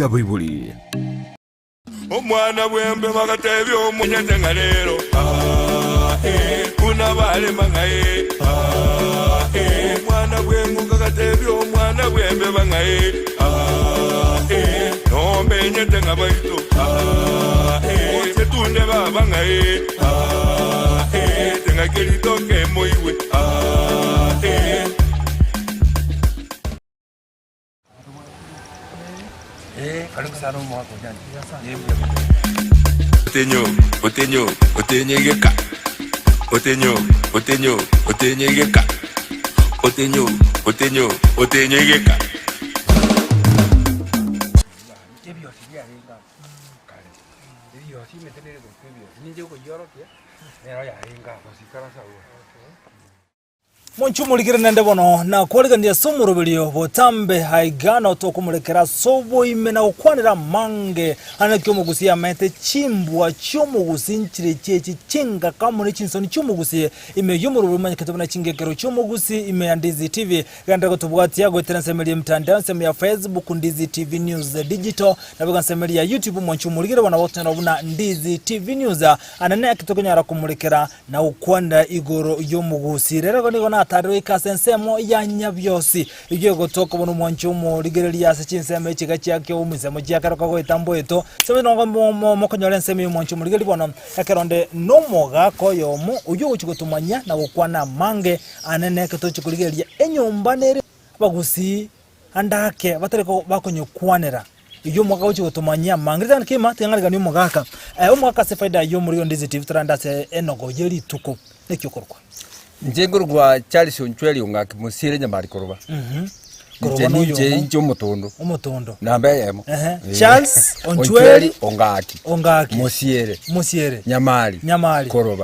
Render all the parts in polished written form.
Buibuli. Omwana bwembe bagatebya omunyete nga leero kuna bale mangaye omwana bwengu gatebya omwana bwembe bangaye nombe nyete nga baito ochetunde baba ngaye tenga kelitoke moiwe karibu sana mwako jana. Otenyegeka. Otenyegeka. Otenyegeka. Ebyo siyarenga. Kale. Ebyo simetelele kwebyo. Ninje ko yoroke. Nero yarenga basikara sawo. Monchumulikire nende bono na kwaligandia somurubelio botambe haigano tokumulekera sobo imena ukwanira mange anakyo mugusia mete chimbwa chomugusi nchire chechi chinga kamune chinsoni chomugusi ime yumurubelio manya katabuna chingekero chomugusi ime ya Ndizi TV ganda kutubwati yago itenasemeli mtandao nsemi ya Facebook Ndizi TV News Digital na bega nsemeli ya YouTube monchumulikire wana wote na wuna Ndizi TV News anane ya kitokonyara kumulekera na ukwanda igoro yomugusi rero niko atari kasensemo ya nyabyosi igiye gotoka bono mwanchumo ligerelia se chinseme chika cyake umusemo cyakara ko itambo eto sebe no mokonyole nseme mwanchumo ligeri bono akaronde no moga ko yomu uyo uchigutumanya na gukwana mange anene keto chikuligeria enyomba nere bagusi andake batareko bakonyokwanera iyo mwaka uchigutumanya mange tan kima tengalika ni mogaka umwaka se faida yo muri Ndizi TV tranda se enogo yeri tuko nekyokorwa Njengurwa Charles Onchweli ongaki musire nyamari koroba. Koroba nje umutondo. Umutondo. Namba yemo. Charles Onchweli ongaki. Musiere. Nyamari.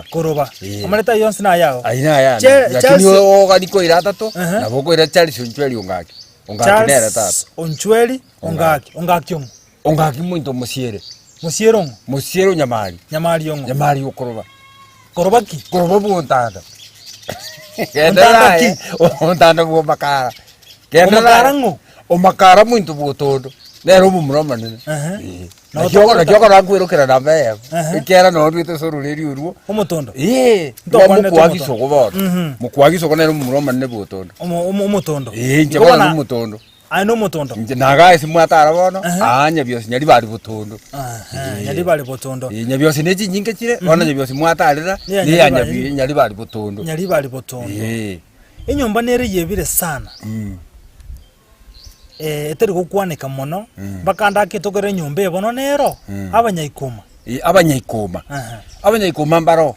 Koroba. Amaleta yonse na yao. Aina ya. Lakini oga niko irata to. Na boko ira Charles Onchweli ongaki. Ongaki nera tata. Charles Onchweli ongaki. Ongaki yongo. Ongaki muito musiere. Musiere yongo. Musiere nyamari. Nyamari yongo. Nyamari okoroba. Koroba ki? Koroba buontada. Kendala ontanda go makara. Kendala o makara muito botodo. Nero mumroma nene. Na kyoko rangu kera nambe. Kera no rito soruri uru. Umutondo. Mukwagi soko ba. Mukwagi soko nero mumroma nene botodo. Umutondo. Njoko umutondo. Ano mutondo. Naga simwatara bono. Anya byose nyari bari botondo. Nyari bari botondo. Nyabyose neji nyinge kire. Bona nyabyose mwatarira. Ni anya nyari bari botondo. Nyari bari botondo. Enyomba nere yebire sana. Eteri kukwanika mono. Bakanda kitogere nyombe bono nero. Abanyayikoma. Abanyayikoma mbaro.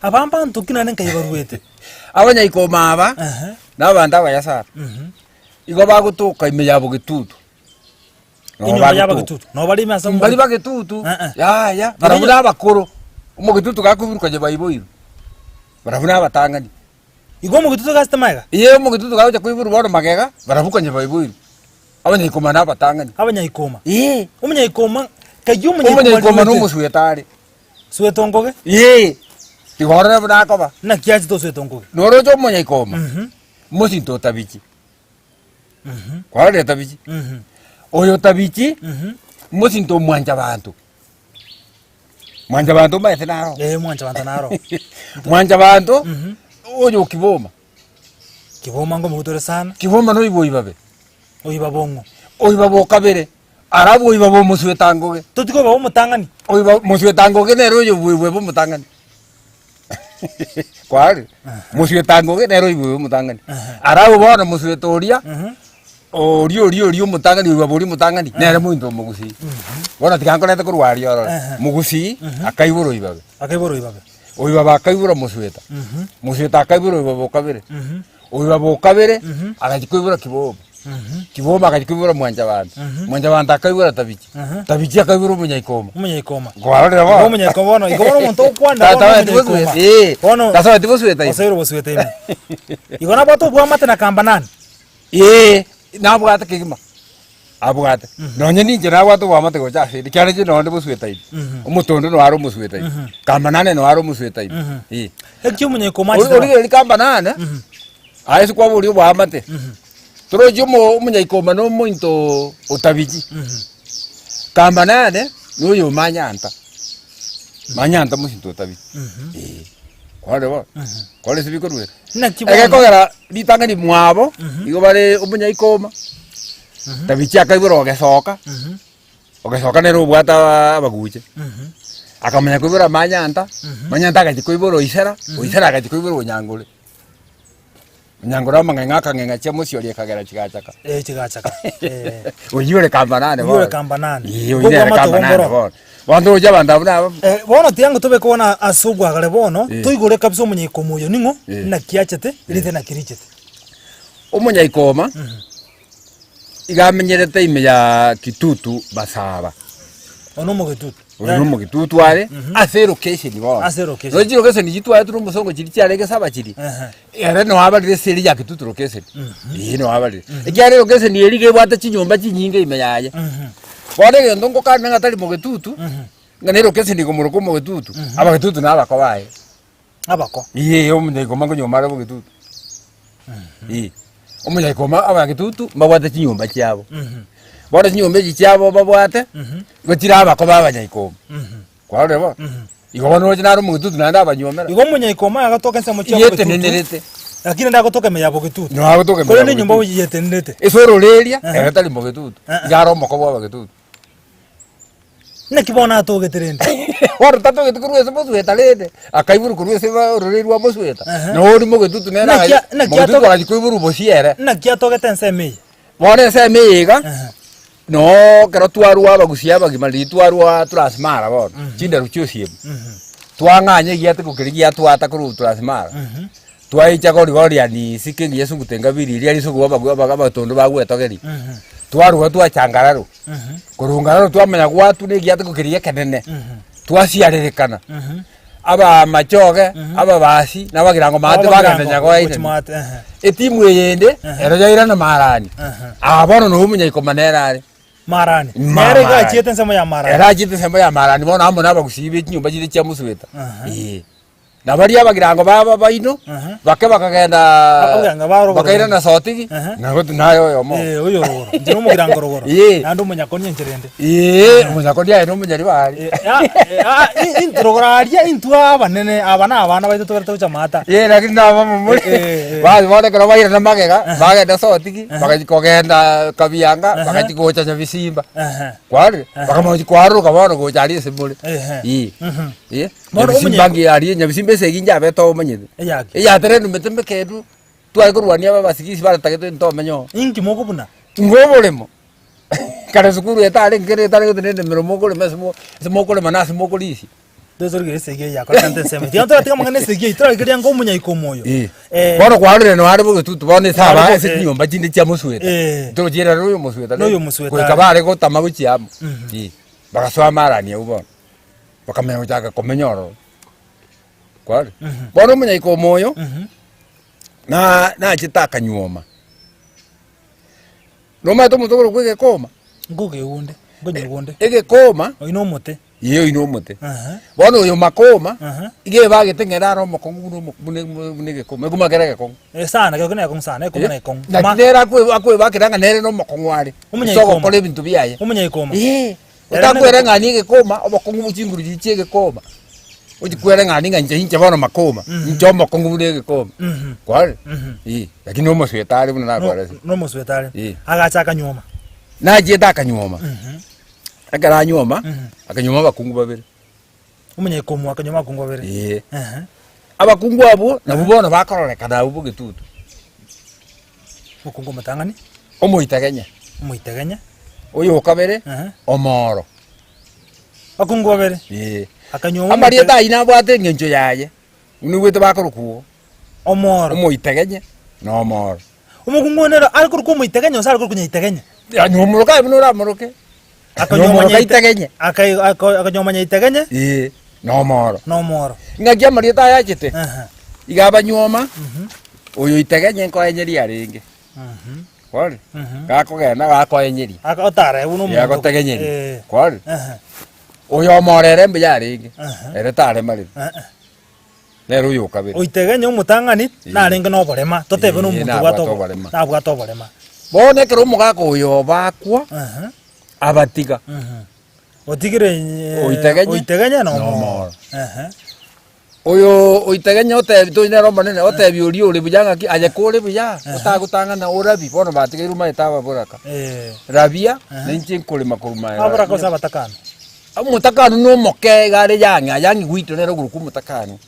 Abamba ntukina nenka yibaruete. Abanyayikoma aba. Nabanda bayasara. Igo bagutuka imeyabo gitutu. Inyumba yaba gitutu. No bali masa mu. Bali bagitutu. Ya. Barabuna abakoro. Umo gitutu gakubiruka je bayiboyiro. Barabuna abatangani. Igo mu gitutu gastamaga. Iye mu gitutu gaje kwiburu boro magega. Barabuka je bayiboyiro. Abanyayikoma nabatangani. Abanyayikoma. Umunyayikoma umunyayikoma no muswetari. Swetongoge? Igorera buna koba. Na kiazi to swetongoge. Norojo umunyayikoma. Musinto tabiki. Kwa le tabichi. Oyo tabichi. Musinto mwanja bantu. Mwanja bantu maete naro. Mwanja bantu naro. Mwanja bantu. Oyo kiboma. Kiboma ngo mutore sana. Kiboma no ibo ibabe. Oyibabongo. Oyibabo kabere. Arabu oyibabo muswetangoge. Tutiko babo mutangani. Oyibabo muswetangoge nero oyo bwebo mutangani. Kwari. Muswetangoge nero ibo mutangani. Arabu bona muswetoria. Orio mutangani waburi mutangani nere muito mugusi bona tikankoleta kurwari oro mugusi akaiburo ibabe oyibaba akaiburo musweta akaiburo ibabo kabere oyibabo kabere akajikoibura kiboma akajikoibura mwanja bantu akaibura tabichi akaiburo munyayikoma gwarore ba munyayikoma no igoro muntu kwanda tasa tibosweta osero bosweta ime igona bato bwa mate na kamba nani nabwata kigima abwata nonye ninje nabwata wamate go chase dikyane je nonde busweta idi umutondo no haro musweta idi kamba nane no haro musweta idi ekyo munyayikoma chizo uri kamba nane ayesu kwa buri wamate turo jumo munyayikoma no muito otabiji kamba nane nuyo manyanta manyanta musinto tabi kwale ba kwale sibiko rwe ege kogera litangani mwabo igo bare umunya ikoma tabi chaka iboro ogesoka ogesoka nero bwata abaguche akamenya kwibora manyanta manyanta agachikoiboro isera isera agachikoiboro nyangule nyangura mangenga kangenga chemo siori kagera chigachaka chigachaka uyure kamba nane uyure kamba nane uyure kamba nane Wando jabanda buna bono tiango tobe kona asugwa gale bono tuigure kabisa umunyiko muyo ningo na kiachete irite na kirichete umunyikoma igamenyerete ime ya kitutu basaba ono mu kitutu ono mu kitutu are asero kese ni bona asero kese rojiro kese ni gitwa turu musongo kiri cyarege saba kiri ere no abalire seri ya kitutu kese no abalire ikyare kese ni erige bwata chinyomba chinyinge ime yaye Wale ndongo kana ngatali mu kitutu nganero kese ndi kumuruko mu kitutu aba kitutu naba kwabaye abako iye omunyiko mango nyomara mu kitutu omunyiko ma aba kitutu mabwata chinyomba cyabo bora chinyomba cyabo babwate gotira abako babanyiko kwale ba igo no jinaro mu kitutu nanda abanyomera igo munyiko ma agatoka nse mu cyabo yete nenderete lakini ndagotoka me yabo kitutu no agotoka kole ni nyumba yete nenderete esoro leria egatali mu kitutu ngaro moko bwa kitutu nakibona atogeterende waro tato getukuruwe semosu etalede akaiburu kuruwe seba rorerwa mosu eta no ri mo getutu nera mo getutu ala kuiburu bosiere nakiatogete nseme wone seme yiga no kero twarwa bagusia bagimali twarwa transmara bon chinda ruchiosie twanganye giate kukirigia twata kuru transmara twaicha kori gori ani sikengi yesu kutenga biri ria riso kuba bagaba tondo bagwetogeri twarwa twachangararo kurungararo twamenya gwatu ni giate kukiria kenene twasiarerekana aba machoge aba basi nabagirango mate bagandanya kwa ite etimu yende ero jaira na marani abono no umunya ikomanera ari marani nere ga chiete nsemo ya marani era chiete nsemo ya marani bona amo nabagusibe kinyumba chiri kya musweta nabari abagirango baba baino bake bakagenda bakaira na sotigi nagotu nayo yomo oyo ndiro mugirango rogoro nando munyakonie ncherende munyakonie ayo munyari bari intrograria intwa abanene abana baito toberto chamata lakini naba mumuri bazi bode kora baira na magega bagenda sotigi bakagenda kabianga bakachikocha cha bisimba kwari bakamoji kwaruka bono gochari simule Simbangi ari nyabisimbe seginja beto manyede ya terenu metembe kedu twari kurwania babasigisi baratagete ntomenyo inki moko buna ngobolemo kare sukuru etare ngere etare gutende miromo le mesmo semoko le manasi moko lisi dozor gere sege ya ko tante seme tianto atika mangane sege itara gere ngo munya ikomoyo bono kwarure no ari bugutu tubone saba ese nyomba chinde cha musweta to jira ruyo musweta ko kabare go tamaguchi amo bagaswa marani ubo bakamenya chaka komenyoro kwari bono munya ikomoyo na chitaka nyoma no mato mutoro kwege koma nguge unde ngonye ege koma ino mote iyo ino mote bono yo makoma ige bagitengera ro mokongu bunege koma guma gerege kong sana kyo kene kong sana ko na kong na nera akwe bakiranga nere no mokongu ari soko kole bintu biyaye umunya ikoma utakwera ngani ige koma obokongu buchinguru chichege koma uji kwera ngani nganje hincha bono makoma njomo kongu bunege koma kwari lakini no moswetari buna na kwara no moswetari agachaka nyoma na jeta akanyoma akara nyoma akanyoma bakungu babiri umunya ikomo akanyoma bakungu babiri abakungu abo nabubona bakororeka nabubu gitutu bakungu matangani omuitegenya oyo kabere omoro bakungu babiri akanyoma amari ta ina bwate ngencho yaye uniwete bakorukuo omoro omuitegenya no omoro umukungu nero alikuruku omuitegenya osara kurukunya itegenya anyumuruka ibinura muruke akanyoma itegenye akanyoma itegenye no moro ngagia marieta yachite igaba nyoma uyu itegenye ko enyeri aringe kwari gako gena gako enyeri akotare uno mu gako tegenyeri kwari uyu morere mbe yaringe ere tare mari lero uyu kabiri uitegenye umutangani naringe no borema totebe no muntu bwato borema bone kero mugako uyu bakwa abatiga Otigire oitegenya no mo. Oyo oitegenya otebi to ina romba nene otebi uri uri bujanga ki aje kore buya utagutanga na urabi bono batige ruma itawa buraka. Rabia ninchi kore makuruma. Aburaka sa batakano. Mutakano no moke gare yangi gwito nero guruku mutakano.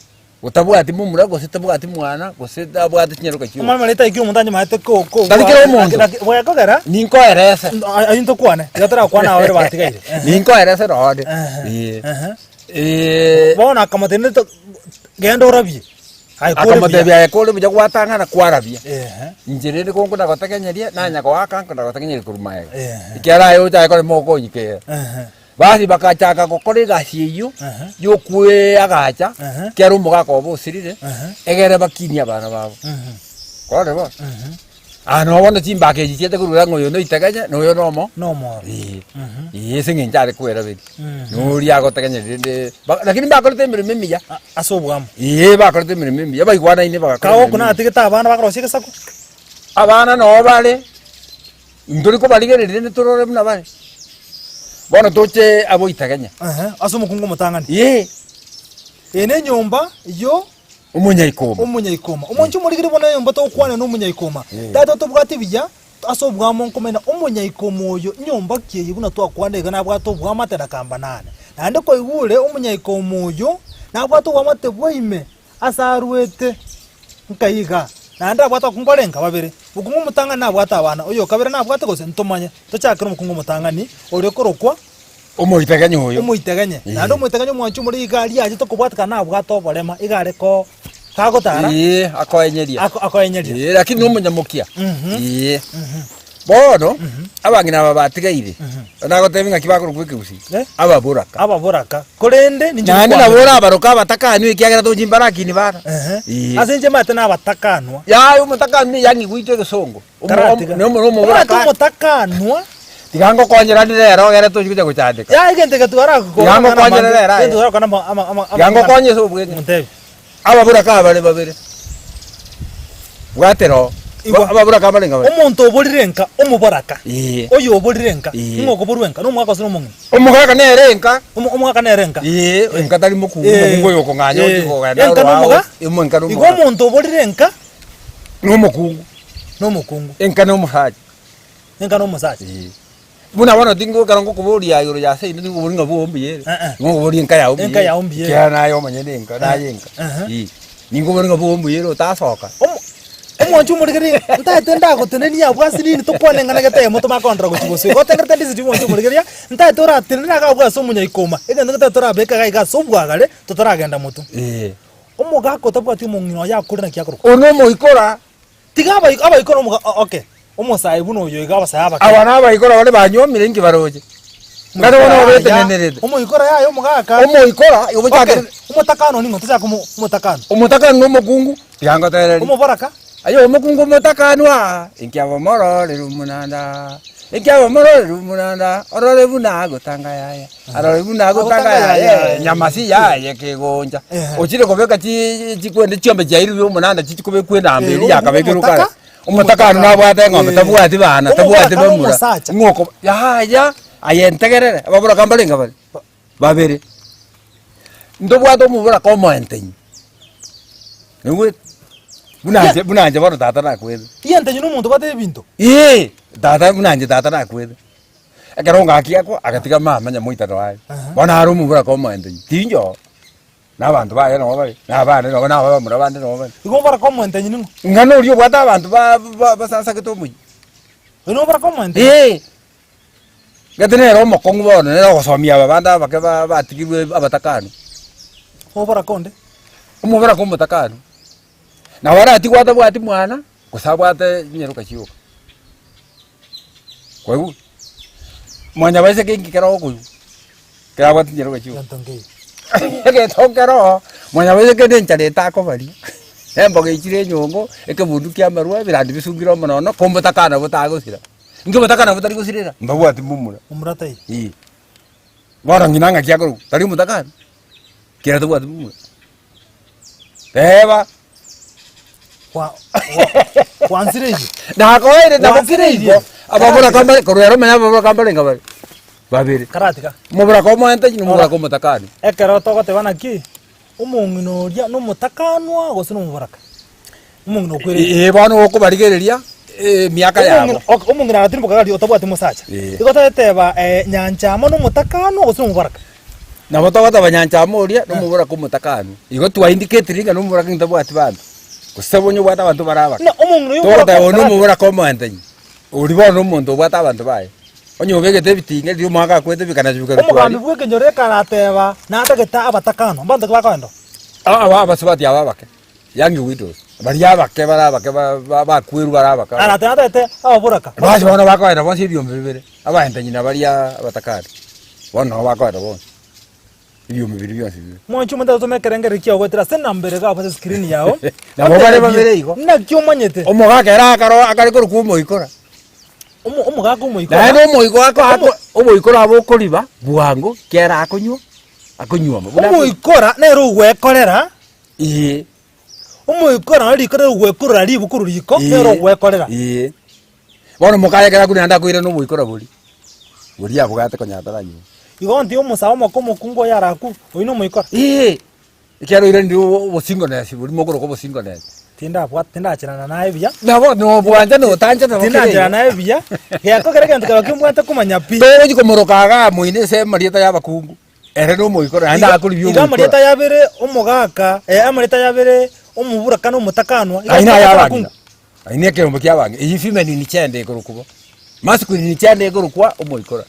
Utabu ati mumura go sitabu ati mwana go sitabu ati nyeruka chiwo. Mama leta ikyo mundanye mahete ko. Talikira omuntu. Boya kogera? Ninko erese. Ayinto kwane. Yatara kwana awere batigaire. Ninko erese rode. Bona kamatene to gendo rabie. Akamatebia ekole buja gwatanga na kwarabia. Njirende kongo na gotekenyeria na nyako wakanko na gotekenyeria kurumaye. Ikiara yo ta ekole moko nyike. Basi bakachaka gukore gaciyo yo kwe agacha kero mugako busirire egere bakinia abana babo. Kore bo. No wona timba ke jite kurura ngoyo no iteganya no yo nomo. Nomo. Singe njare kwera bidi. No ri agoteganya rinde. Lakini bakore mimiya. Asobwamo. Bakore mimiya bayigwana ine bakore. Kawo kuna atigeta abana bakarosike sako. Abana no bale. Nduri ko baligere rinde turore muna bale. Bona toche abo iteganya. Asomo kungo mutangani. Ene nyomba yo Umunyayikoma. Umuntu muri bona yomba to kwana no umunyayikoma. Data to bwati bijya asobwamo nkomena umunyayikoma oyo nyomba kiye buna to akwane gana bwato bwamate nakamba nane. Nande ko igure umunyayikoma oyo na bwato bwamate bwime asarwete nkayiga. Nande bwato kungorenga babere. Bukungu mutanga na bwata abana oyo kabere na bwato gose ntomanye. Tochakira mukungu mutangani ori korokwa umuiteganya oyo. Umuiteganya. Nande umuiteganya mwanchu muri igari aje to kubwatika na bwato borema igare ko kagotara akoenyeria akoenyeria lakini umunyamukia bono abangina babatigaire nagoteminga kibakuru kwikusi ababuraka korende ni nande nabora abaroka batakanu ikiagera to jimbaraki ni bara asenje mate na batakanwa ya umutakanu yangi gwite gesongo no mutakanwa tigango konyera rero gere to jikuja gucandika ya igente gatwara ko tigango konyera rero gatwara kana ama tigango konye so bwete mutebi ababuraka bale babere watero ababuraka bale ngabale umuntu oburirenka umubaraka oyo oburirenka ngoko burwenka no mwaka sino mungu umugaka nerenka umugaka nerenka enka tali mukungu yoko nganyo yiko gana imunka no igo umuntu oburirenka no mukungu enka no musaji buna wana dingo karango kuboria yoro ya sei ndingo buringa bombi yere ngo bori enka ya ombi yere kya nayo manyene enka na yenka ningo buringa bombi yere tasoka omuntu murigeri ntatenda gotenenia bwasini to kwanenga nagete moto makontra gochigoso gotenga ndisi omuntu murigeri ntatora tinina ka bwaso munyayikoma ega ngata tora beka ga sobwagale totoragenda moto omugako tabwati mungino yakuri na kyakuru ono moikora tigaba abayikora okay omusai buno yo igaba sayaba abana abayikora bale banyomire ngi baroje ngado wono bete nenerede omuyikora yayo mugaka omuyikora yobuchaka umutakano ningo tuzaka umutakano no mugungu yanga tereri umubaraka ayo mugungu umutakanwa inkyabo moro lerumunanda orore bunago tanga yaya arore bunago tanga yaya nyamasi yaya kegonja ochire kobeka chikwende chiombe chairu y'umunanda chichikobe kwenda amberi yakabegeruka umutakano nabwate ngombe tabwate bana tabwate bamura ngoko ya ayentegerere ababura kambalenga bali babere ndobwate umubura komoentenyi ningwe bunanje bano tata nakwethe yentenyi n'umuntu bate ebinto tata bunanje tata nakwethe akaronga akiako agatiga mama nyamuitano wayo bona hari umubura komoentenyi tinjo n'abantu baye no bari n'abana no nabo bamura bande no bari igomba komoentenyi ningo ngano uriyo bwata abantu basasa kitomuyi no bara komoentenyi gatene ro mokongu bono ne gosomia babanda bakaba batigirwe abatakano obara konde umubara ko mutakano na wara atigwata bwati mwana kusabwate nyeruka chiuka kwebu mwanya baise kingi kero kuyu kera bwati nyeruka chiuka ke tokero mwanya baise ke nchale tako bali embo ke chire nyongo ekebundu kya marwa birandi bisungiro monono kombutakana butagusira nge butakana butari gusirira mbabwati mumura umuratai bora nginanga kyakuru tari mutakana kera tubwati mumura Eba kwanzireje na koere na kokireje ababura kambale korero menya ababura kambale ngabale babere karatika mubura ko mwente ni mubura ko mutakani ekero togotebana ki omong'inoria n'omutakanwa gose n'omubaraka omong'ina okwere bono okubarigereria miaka yabo omong'ina agatimbuka gari otabwate musacha igotageteba nyanchamo n'omutakanwa gose n'omubaraka nabo togota banyanchamo oria n'omubura ko mutakani igo twaindicate ringa n'omubura kintabwate bantu kusebonyo bwata abantu baraba omong'ina togota n'omubura ko mwente uri bono n'omonto bwata abantu baye onyo begete bitinge dio mwaka kwete bikana bikana omugambi bwekenyore karateba natageta abatakano bantu bakwendo abasubati ababake yangi widows bari abake barabake bakwiru barabaka aratete ababuraka basi bana bakwenda bonsi byombe bibere abahenda nyina bari abatakari bono bakwenda bonsi byombe bibiri byonsi mwanchu munda tumekerengere kiyo gwetera sena mbere ga pa screen yao nabo bare babere igo na kyo manyete omugaka era akaro akari ko moikora omugaka omoikora na omoiko ako omoikora abo koriba buango kera akonywa akonywa omoikora nero gwekorera iye omoikora ari kora gwekora ribu kururiko nero gwekorera iye bono mukaya kera kuni anda kuire no moikora buri buri abugate konyataranyo igo ndi omusaba makomo kungo yaraku oino omoikora iye kero ire ndi obosingo nesi buri mokoro ko bosingo nesi tinda chirana nae bia nabo no bwanja no tanja no tinda chirana nae bia yako kere kantu kabakimwata kumanya pi pero gikomorokaga muine se marieta yabakungu ere no moikora anda akuri byo iga marieta yabere omugaka amarieta yabere omubura kana omutakanwa aina yabakungu aina kero kyabange iyi female ni chende ikurukubo masculine ni chende ikurukwa omoikora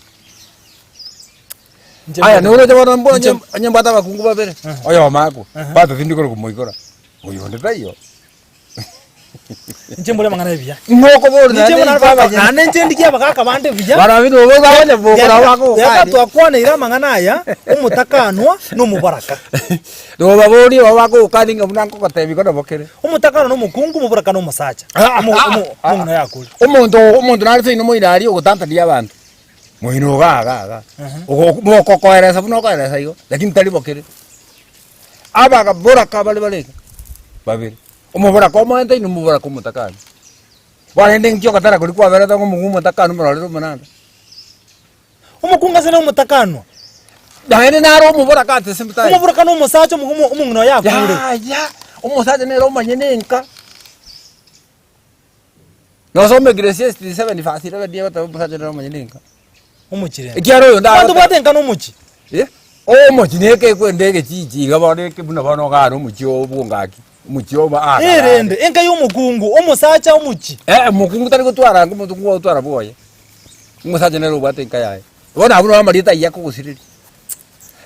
aya no jabana mbonye anyambata bakungu babere oyo mako bato tindikoro kumoikora oyo ndetayo njembole mangana bia ngoko bor na njendikia bakaka bande bia barabino bo babone bokora wako ya twakwana ira mangana aya omutakanwa no mubaraka do babori wako kaninga munanko kotebi kono bokere omutakano no mukungu mubaraka no musacha omuntu yakuli omuntu narse no moirari ogotanta dia abantu moino gaga moko koeresa buno koeresa yo lakini tali bokere abaga boraka bale babiri omubura ko mwente ni mubura ko mutakani barende nkyo katara kuri kwa berata ko mugumu mutakani murarero mananda umukunga sene umutakano dahene naro mubura kate simtai umubura kano musacho mugumu umungno yakure ya umusacho ne roma nyenenka no some Grecia 67 fasira badia bata umusacho ne roma nyenenka umuchire ikyaro yo ndaba bantu batenka no muchi omuchi neke kwendege chichi gabone kibuna bano garo muchi obungaki muchioma irende enka y'umukungu umusacha umuchi mukungu tari gutwara ngomutungu utwara boye umusacha nero bwate enka yaye bona aburo amarita yako gusiriri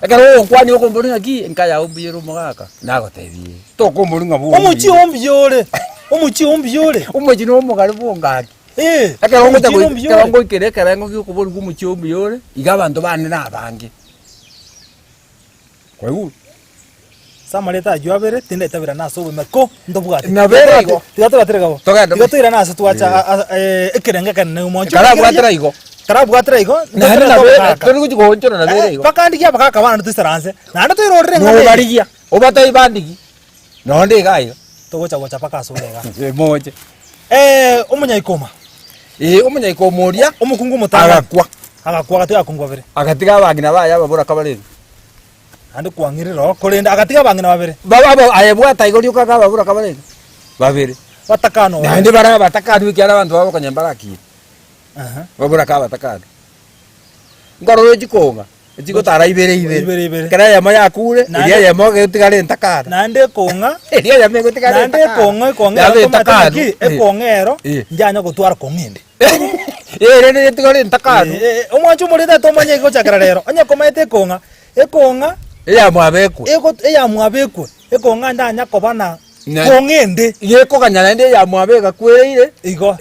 ekaro kwani okombori aki enka ya ombiyero mogaka nagotebiye to kombori ngabo umuchi ombiyore umuchi ombiyore umuchi no mugari bungaki ekaro ngo ikere karango gyokobori umuchi ombiyore igabantu bane nabange kweu samareta ajwabere tinda itabira naso bemeko ndobwate nabere igo tigatira gabo tigatira naso twacha ekerenge kanne umoncho karabwatira igo nari nabere turi kugonchora nabere igo bakandikia bakaka bana tusiranse nanda tuyirorere no barigia obatai bandigi no ndigayo togocha pakaso lega moje omunyaikoma omunyaikoma oria omukungu mutanga agakwa gatiga kungwa bere agatiga bagina baya babura kabarere ande kwangiriro kolenda agatiga bangina babere baba ayebwata igorio kaka babura kabarere babere batakano nandi bara batakano ikiara bantu babo kanyambaraki babura ka batakano ngoro jikonga jiko tara ibere kara ya maya kure iria ya moge utigare ntakara nande konga iria ya moge utigare nande konga tomataki ekongero njanya gutwara kongende rene utigare ntakara omwanchu murita tomanye gochakara rero anya komete ekonga ya mwabekwe ya mwabekwe ekonga ndanya kobana kongende yeko kanyana ndi ya mwabeka kweire igo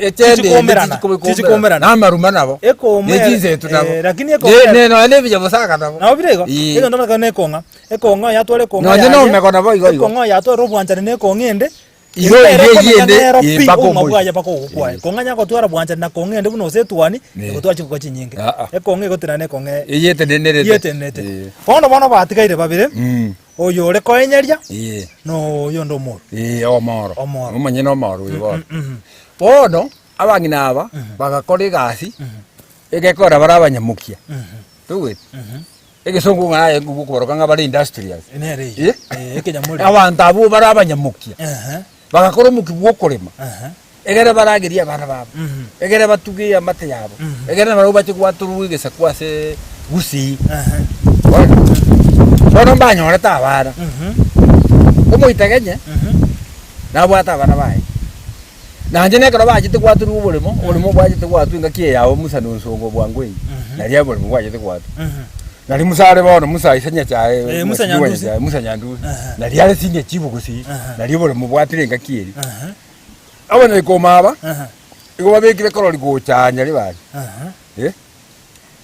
chichikomerana na maruma nabo ekomera tunabo lakini ekomera ne no ane bija bosaka nabo na birego igo ndo makane ekonga yatwale konga no meko nabo igo ekonga yatwale robwanjane ne kongende igo yende bako mabwaja bako ukwaye konga nyako twara bwanjane na kongende buno setwani egotwa chiko chinyinge ekonga egotira ne konga yetenete kono bono batikaire babire oyo ore koenyeria no oyo ndo moro omoro umanye no moro ibo bono abangina aba bagakora igasi egekora barabanyamukia tuwe egesongo ngaya ngukuboroka ngabali industrials Inere. Ekenyamuri. abantu abo barabanyamukia bagakora mukibwo kurema egere baragiria bana babo egere batugiye amate yabo egere barubache kwaturuigesa kwase gusi bono mbanyora tabara umuitegenye nabwata bana bae nanje nekero bajite kwaturu ubulimo bwajite kwatu ingakie yawo musa nusongo bwangwe nariya bulimo bwajite kwatu nari musare bono musa isenya chae musa nyandu nariya sinye chibugusi nari bulimo bwatire ingakieri abana ikomaba iko babekire korori gochanya libari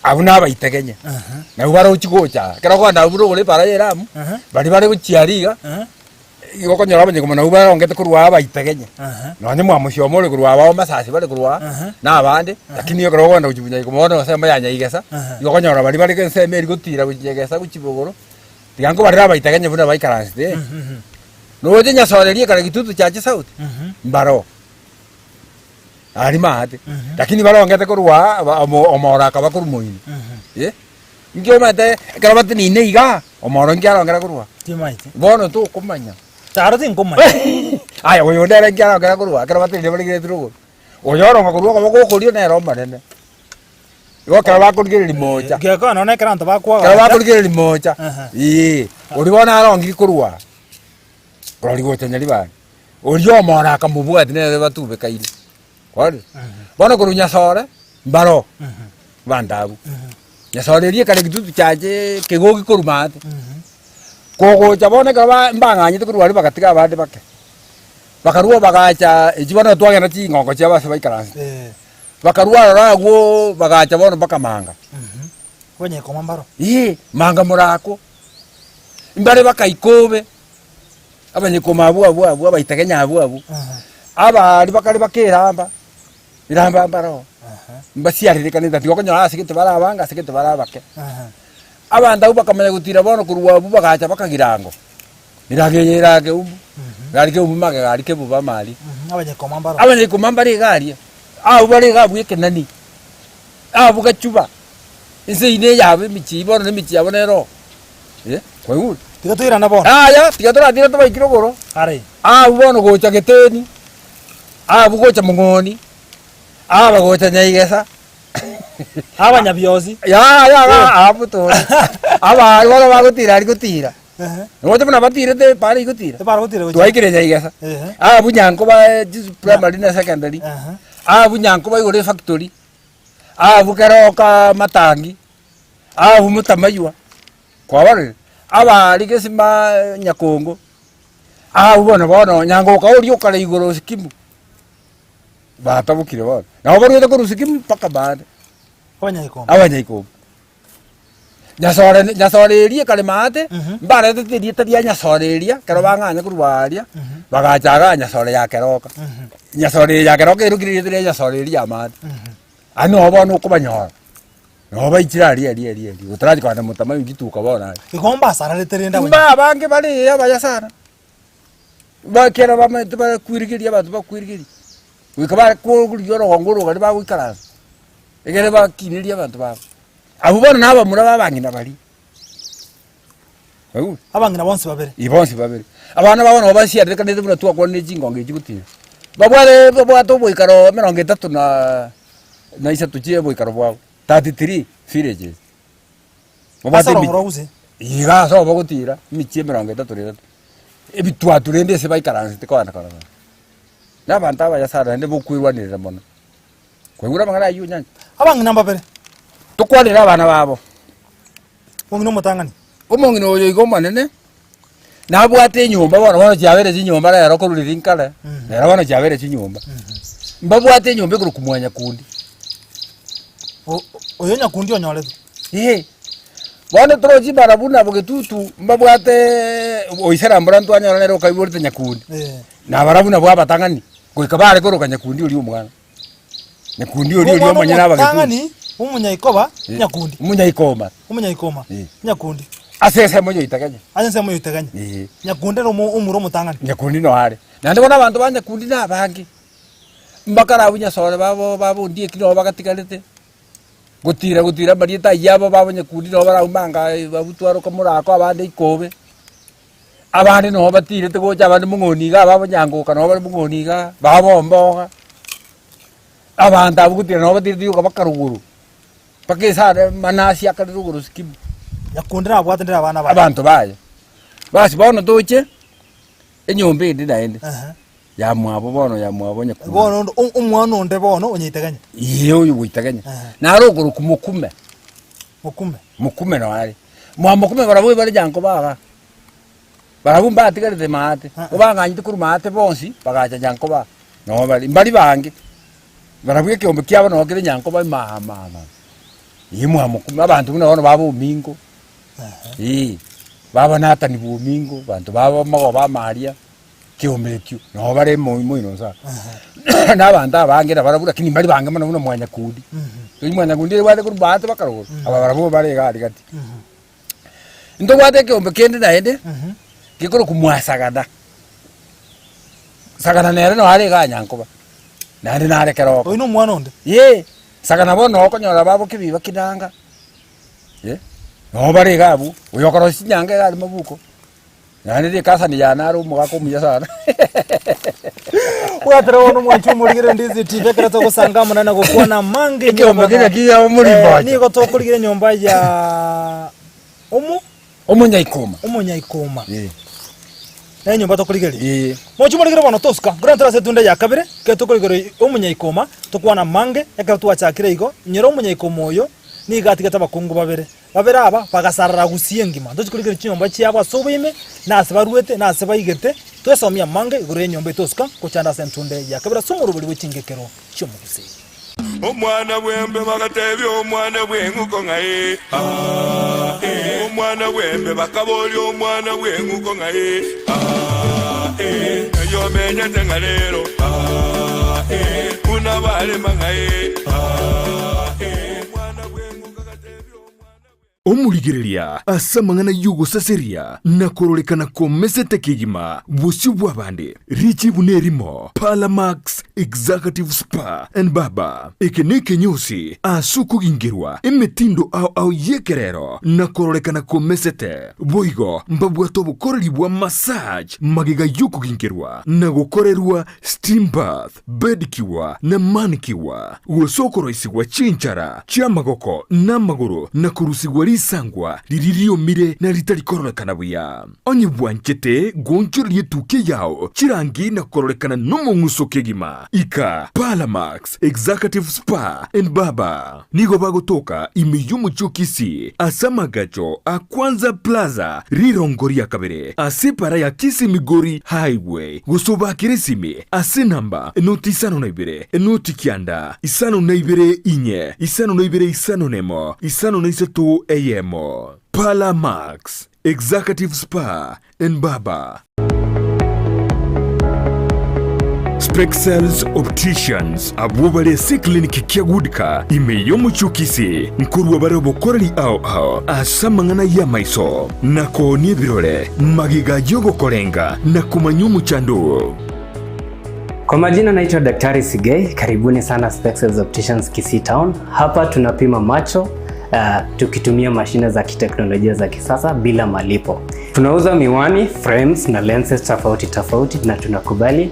abuna abaitegenye na ubara uchigocha kera kwa ndaburo gole para yeramu bari guchiariga iko konyora abanye komana ubara ongete kurwa abaitegenye none mwamushyo more kurwa aba masasi bari kurwa na abande lakini yo kero kwanda uchibunya ikomono semba yanya igesa iko konyora bari kense eri gutira bujegesa guchibogoro tigango bari abaitegenye buna baikaranste no jenya sorerie kara gitutu chache sauti mbaro ari mate lakini barongete kurwa omora kaba kurumuini ngio mate karabati ni neiga omora ngiarongera kurwa Timaite. bono tu kumanya Tarati ngomanya. aya oyo ndere ngiarongera kurwa karabati ni bari giretrugo oyoro ngakurwa kaba kokorio na ero marene yo karaba kurigiri moja Geka none kranto bakwa. karaba kurigiri moja uri bona arongi kurwa kori gochanya libani uri omora akamubwati ne batube kairi kwari bono kurunya sore mbaro bandabu nyasorerie kare gitutu chaje kegogi kurumate kogo chabone kaba mbanganye tukurwari bakatiga abandi bake bakaruwa bagacha ejibona twagenda chingongo cyabase baikaransi bakaruwa ragwo bagacha bono bakamanga Wenye komambaro. manga murako imbare bakaikobe abanye komabu abu baitegenya abu aba ari bakari bakiramba iramba mbaro mbasiarire kanita tikokonyora asigite barabanga asigite barabake abanda ubakamanya gutira bono kurwa buba gacha bakagirango iragenyerage ubu garike ubu mage garike buba mali abanye komambari garia bari gabwe kenani bugachuba ise ine yabe michi bono ne michi abonero kwegu tigatwira na bono tigatura dira to baikiro goro are bono gocha geteni bugocha mungoni bagocha nyaigesa abanyabyozi abuto wala bagutira ari gutira ngote muna batire te pari gutira twaikire nyaigesa bunyanko ba primary na secondary bunyanko ba igore factory bukaroka matangi mutamaywa kwabare ari gesima nyakongo bono nyango ka uri okare igoro sikimu batabukire bana nabo bari ko rusikimu paka bana abanyaiko nyasorerie kare mate mbare tetirie tadia nyasoreria kero banganya kurwaria bagachaga nyasore ya keroka nyasore ya keroka irukire tetirie nyasoreria mate ano bono kubanyora no baitira ari utaraji kwa mutama ngituka bona igomba sara leterenda bange bari abayasara bakera bamete bakwirigiria abantu bakwirigiria wikaba ko gurioro ngoro gari bagwikara egere bakiriria abantu babo abo bona naba muraba bangina bari abangina bonse babere abana babona babashia reka neze buna tuwa ne jingonge jigutira babware boikaro 30 na isa tuchie boikaro bwabo 33 villages babate iga so bagutira michie 33 ebitwa turende se baikaranse tekwana kana nabanta bayasara nde bukwirwanirira mono kwegura mangara yunya abangina babere tukwanira abana babo ongino mutangani omongino oyo igoma nene nabwate nyumba bona cyabere zinyumba ra yaroko rurinkala nera bona cyabere zinyumba mbabwate nyumba kuri kumwanya kundi oyo nyakundi onyole bona troji barabuna bugetutu mbabwate oisera mburantu anyora nero kaiburite nyakundi na barabuna bwa batangani kwikabare koroka nyakundi uri umwana nyakundi uri omanyana abagetu umunyaikoba nyakundi umunyaikoma nyakundi asese moyo itakanye nyakundi no umuro mutangani nyakundi no hare nande bona abantu banya kundi na bangi mbakara bunya sore babo ndiye kino bagatikalete gutira barieta yabo babonye kudi no baraumanga babutwaro kamurako abande ikobe abandi no batire te goja abandi mungoniga babonyanguka no bari mungoniga babomboga abandi abugutira no batire yuka bakaruguru pakesare manasi akaruguru skim yakundira abwatendera abana abantu baye basi bono toche enyombe ndi naende ya mwabo bono ya mwabo nyaku bono umwana onde bono onyiteganya iyo uyu witeganya naruguru kumukume mukume no ari mukume barabuye bari janko baga barabumba atigarite mate ubanga nyite kuru mate bonsi bagacha janko ba no bari bange barabuye kyombe kyabo no kire nyanko ba mama yimu mukume abantu bino babo mingo baba nata ni bumingo bantu baba mago ba Maria kyombe kyo no bare mu ino sa n'abantu abangira barabura kini bari bange mano no mwanya kudi mwanya kudi wade kuru bate bakaroro aba barabo bare gari gati ndo wade kyombe kende naende gikoro kumwasagada sagana nere no ari ga nyanko ba nande nare kero oino mwana onde sagana bono okonyora babo kibiba kidanga no bare gabu uyokoro sinyange gari mabuko nande de kasa ni yanaro mugako muya sana Watara wono mwanchu muligire ndizi TV kerato gusanga munana gukwana mange nyomba kira kiya muri baje niko tokuligire nyomba ya Omunyaikoma nyomba tokuligire mwanchu muligire bono toska grand trase tunda ya kabire ke tokuligire Omunyaikoma tukwana mange ekatu achakire igo nyero Omunyaikoma oyo ni gatigata bakungu babere aba bagasarara gusiengima ndochikuligire chinyomba chiabo asobime nase baruete nase baigete twesomia mange igure nyomba itoska kuchanda sentunde ya kabira somurubuli wechingekero cyomuguse omwana bwembe bagatebya omwana bwenguko ngaye omwana bwembe bakaboli omwana bwenguko ngaye yo menya tengalero una bale mangaye omuligiriria asamangana yugo saseria nakorolekana komesete kigima busi bwabande richi bunerimo Palamax Executive Spa and Baba ekeneke nyosi asuku gingirwa emetindo au yekerero nakorolekana komesete boigo mbabwato bukoreri bwa massage magiga yuko gingirwa nagokorerwa steam bath bedikiwa na manikiwa usokoro isigwa chinchara chamagoko namaguru nakurusigwa sangwa liririo mire na litali korolekana buya onye bwanchete gonchori yetuke yao chirangi na korolekana nomo ngusoke gima ika Palamax Executive Spa and Baba nigo bagotoka imeyumu chokisi asamagacho akwanza plaza rirongoria kabere asepara ya kisi migori highway gusoba kiresime asenamba enoti isano naibere enoti kianda isano naibere inye isano naibere isano nemo isano naisato Yemo Palamax Executive Spa and Baba Spexels Opticians abubale si kliniki kiagudika imeyomu chukisi nkuru wabare bokoreli ao asamangana ya maiso nako ni birole magiga yogo korenga na kumanyumu chandu. Kwa majina naitwa Daktari Sigei, karibuni sana Spexels Opticians Kisii Town. Hapa tunapima macho tukitumia mashine za kiteknolojia za kisasa bila malipo. Tunauza miwani, frames na lenses tofauti na tunakubali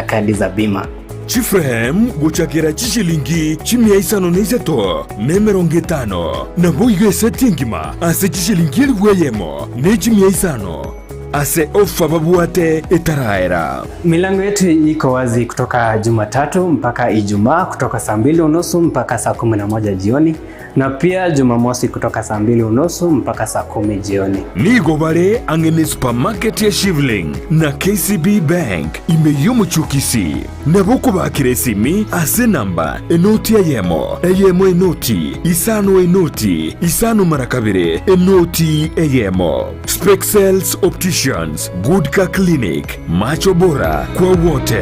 kadi za bima. Chiframe guchakira chishilingi chimia isano neiseto nemerongetano na boige setingima ase chishilingi liweyemo ne chimia isano ase ofa babuate etaraera. Milango yetu iko wazi kutoka Jumatatu mpaka Ijumaa kutoka saa 2:30 mpaka saa 11 jioni na pia Jumamosi kutoka saa 2:30 mpaka saa 10 jioni. Nigo bare angene supermarket ya Shivling na KCB Bank imeyumu chukisi na boko bakiresimi ase namba enoti yemo enoti isano marakabire enoti yemo. Spexels Opticians, Goodka Clinic, macho bora kwa wote.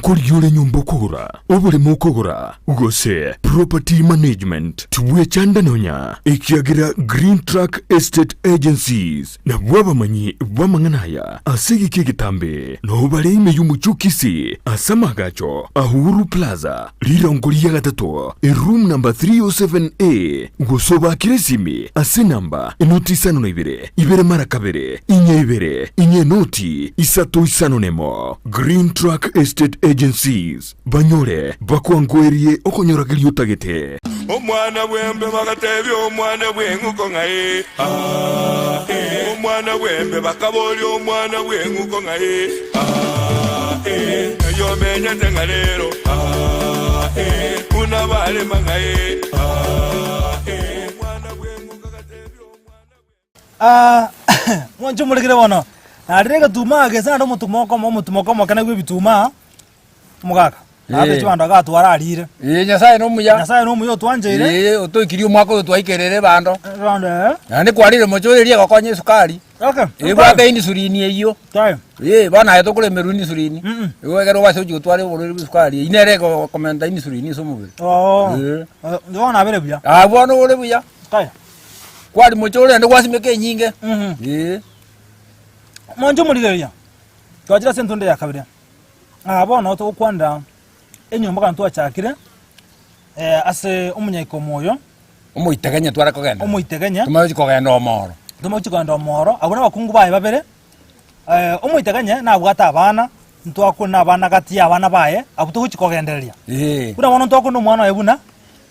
nkori yule nyumba okogora obule mukogora ugose property management tuwe chanda nonya ekiagira Green Track Estate Agencies na bwabamanyi bwamanganaya asigi kigitambe no bale ime yumuchukisi asamagacho Ahuru Plaza lirongoli ya gatatu room number 307A gusoba kiresimi ase namba inoti isano na ibere mara kabere inye noti isato isano nemo Green Track Estate Agencies banyore bakwangwerie okonyoragiri utagete omwana bwembe bagatebya omwana bw'enguko ngaye omwana bwembe bakabolya omwana bw'enguko ngaye eyo menyete nga leero unabalema ngaye omwana bw'enguko gatebya omwana mwancho mulegere bono narega tuma agesa ndo mutumoko kana gwe bituma mugaka abe chwanda gatwara alire nyasaye no muyo twanjeire otoikirio mwako otwaikerere bando randa nandi kwarire mochorerie gakonye sukari bwaka insulini eyo bana ayo tokulemeru insulini wegero wase ugutware ururi sukari inere komenda insulini so mubiri ndona abere buya bono ore buya kwari mochore ndo kwasimeke nyinge mwanjo muligeria twajira sentonde yakabire bono to kwanda enyomba kantu achakire ase umunyeko moyo umuiteganya twara kogenda umuiteganya tumaji kogenda omoro abona bakungu baye babere umuiteganya nabwata abana ntwakuna abana gati abana baye abuto kuchikogendereria kuna bono ntwakuna umwana webuna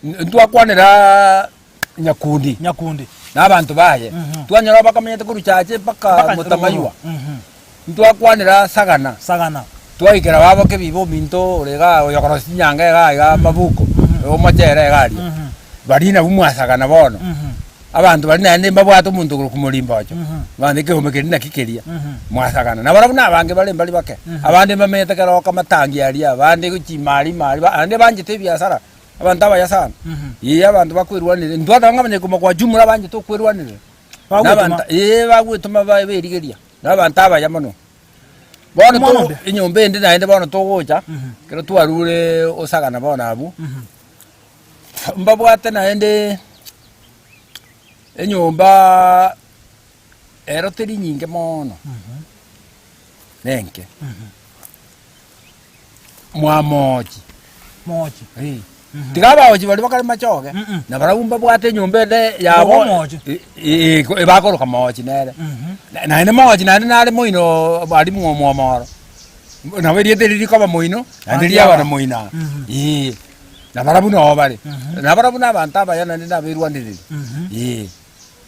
ntwakwanira nyakundi n'abantu baye twanyora bakamenyete kuruchache paka mutamaywa ntwakwanira sagana twaikera babo ke bibo minto rega oyokorosi nyanga ga mabuko omachere gari barina bumwasagana bono abantu barina ende mbabwato umuntu kumulimba wacho bandike homekerina kikeria mwasagana na barabu nabange bale mbali bake abandi bamenyete kero kamatangi ali abandi kuchimali mali ande banjite biasara abantu abayasana abantu bakwirwanire ndwadanga banyekoma kwa jumura banje to kwirwanire n'abantu bagwituma baberigeria n'abantu abayamano bono to inyombe ndi naende bono to gocha kero twarure osagana bono abu mbabwate naende enyomba eroteri nyinge mono nenke mwamoji tigaba oji bali bakali machoge na barabumba bwate nyombe de yabo bakoro kamoji nere na ene moji na nare moino bali mwomoro na beri ete ko ba moino na ndiri aba moina na barabu no bali na barabu na banta ba yana ndina berwandiri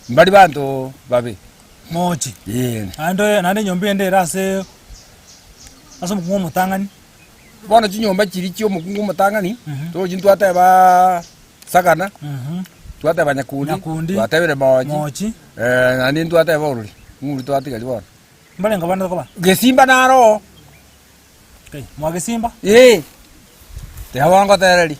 mbali bantu babe moji ando nane nyombe ende rase aso mutangani bono chinyomba chiri chio mukungu mutangani to chintu ateba sagana twateba nyakundi twatebere moji nani ntu ateba ururi nguri twatiga libona mbale ngabana ko ba gesimba naro mwa gesimba te hawango tereri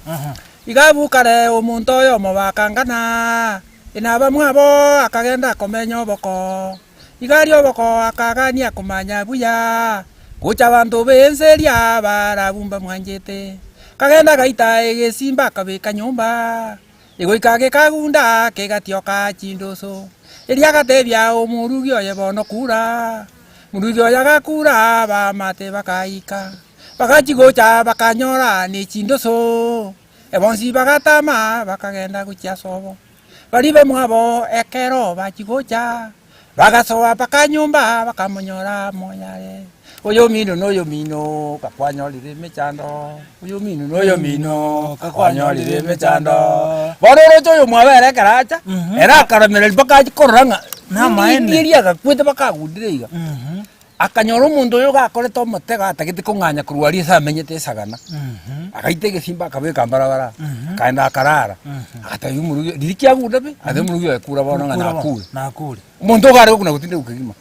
igabukare omuntu oyo mubakangana inaba mwabo akagenda komenya oboko igari oboko akagania kumanya buya kucha bantu benseria barabumba mwanjete kagenda gaita egesimba kabeka nyumba igoikage kagunda kegatioka chindoso eria gatebya omurugio yebono kura murugio yagakura bamate bakaika bakachigocha bakanyora ni chindoso ebonsi bagatama bakagenda kuchia sobo balibe mwabo ekero bachigocha bagasoa bakanyumba bakamonyora moyale oyo mino kakwanyolire mechando oyo mino kakwanyolire mechando bororo choyo mwabere karacha era karamera bakaji koranga na maene iria gakwete bakagundiriga akanyoro mundu yo gakorete omotega atagite kunganya kurwaria sa menyete sagana akaitege simba kabeka mbarabara kaenda karara atayu murugi dirikia gudabe ade murugi ekura bono ngana nakure mundu gare kuna gutinde ukigima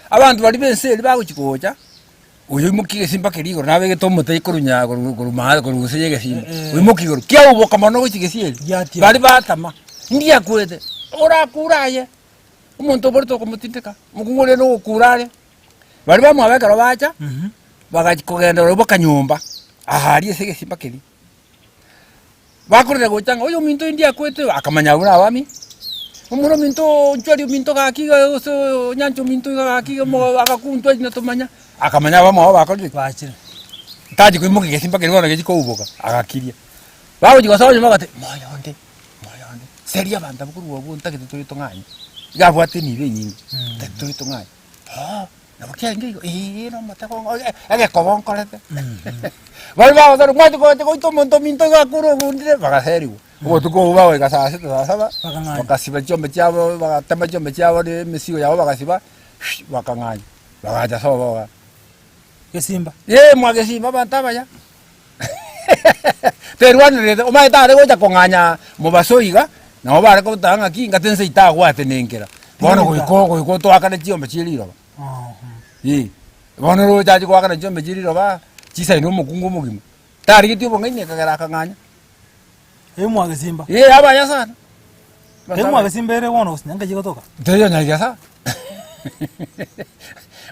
abantu bali benseri baguchikocha uyu mukige simba kirigo nawe getomote ikurunya kuruma kuruseye simba uyu mukigoro kia uboka mono guchigesieli bali batama ndia kwete ora kuraye umuntu borto komutindeka mukungole no kurare bali bamwabeka robacha bagakigenda roboka nyumba ahari ese gesimba kiri bakorera gochanga oyo minto india kwete akamanya bura abami umuro minto nchwari minto gakiga so nyancho minto gakiga mo akakuntwa ina tumanya akamanya bamo bakorera bachire taji kwimuka gesimba kiri bona gechiko uboka agakiria bawo jigosawo nyamagate moyonde seria banda bukuru wabo ntakete tuli tonganya igabwate ni benyingi tuli tonganya nabakia ngigo no matako age kobonkorete bali bawo taro mwati ko to monto minto gakuru gundire bagaseriwo ubo tuko bawo gasase tasaba bakasiba chombe cyabo bagatema chombe cyabo de misigo yabo bagasiba bakanganya bagaja so bawa gesimba mwagesimba bantaba ya terwanire o mai tare goja konganya mubasoiga na bare ko tanga ki ngatense itagwa tenengera bono goiko to akane chiombe chiriro bono ro jaji ko akane chiombe chiriro ba chisa no mukungu mugima tari kitio bongaine kagera kanganya mwagesimba aba ya sana mwagesimba ere wono nyanga jigotoka teyo nyanga sa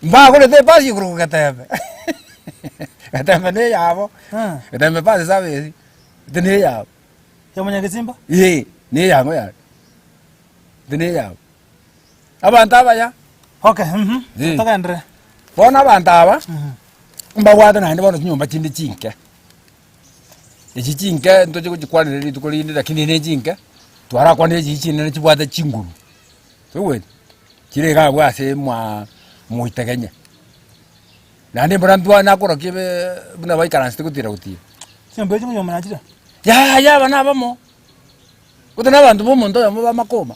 mba ko le pasi kuru katembe katembe ne yabo katembe pasi sabe tene yabo mwagesimba ne yango ya tene yabo abantaba ya okay takandre bona abantaba mba wada na ndibona nyumba chindi chinke echi chinke ntoje kujikwanire ndi tukolinde lakini ne chinke twara kwane echi chinene chibwata chinguru sewe chire ga bwase muitegenya nande brandwa nakora kibe buna baikaranste kutira kutia sembe chingo nyoma nachira ya bana bamo kutana bantu bomuntu yamo bamakoma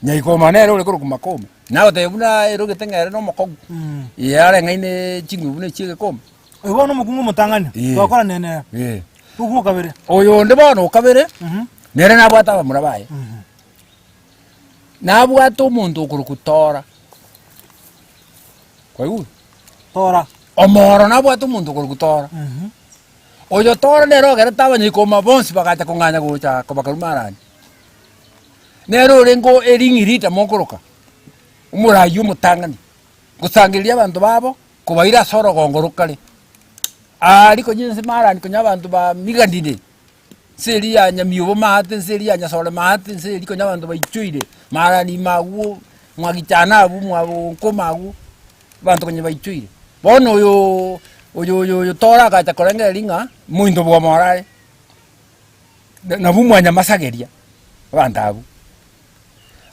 nyaikoma nero ule kuru kumakoma nawo te buna ero getengere no makogu yare ngaine chingu bune chige koma oyo no mukungu mutangani twakora nene ukungu kabere oyo ndibona kabere nere nabwata bamurabaye nabwata omuntu okuru kutora kwa hiyo tora omoro nabwata omuntu okuru kutora oyo tora nero gere tabanye koma bonsi bagacha konganya gocha kobakarumarani nero rengo eringirita mokoroka umurayu mutangani gusangiria abantu babo kubaira soro gongorukale ariko nyinse marani konya abantu ba migandide seri ya nyamiubo mahate seri ya nyasole mahate seri konya abantu baichuire marani magu mwagichana abu mwabo komagu bantu konya baichuire bono oyo tora gacha korengera linga muindo bwa morale na bumwanya masageria bantu